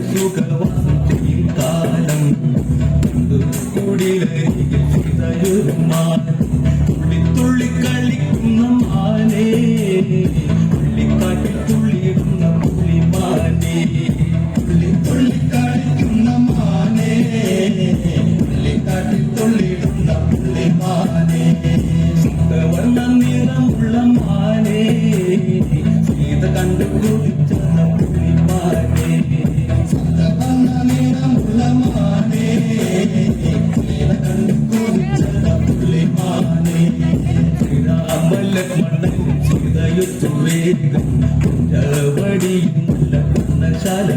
സുഖവാസം ചെയ്യും കാലം കുടിലരികിൽ തുള്ളി കളിക്കുന്ന മാനേ പുള്ളിക്കാട്ടിൽ തുള്ളിയിടുന്ന പുള്ളിമാനേ തുള്ളി കളിക്കുന്ന മാനേ പുള്ളിക്കാട്ടിൽ തുള്ളിയിടുന്ന പുള്ളിമാനേ സുഖവർണ്ണ നിറമുള്ള മാനേ സീത കണ്ടു കുടിച്ച പുള്ളിമാനേ സുഖവർണ്ണ നിറമുള്ള മാനേ സീത കണ്ടു കുടിച്ച പുള്ളിമാനേ ശ്രീരാമലക്ഷ്മണനും സീതയുറ്റു വേഗം കുഞ്ചവടിയും നല്ല കർണശാല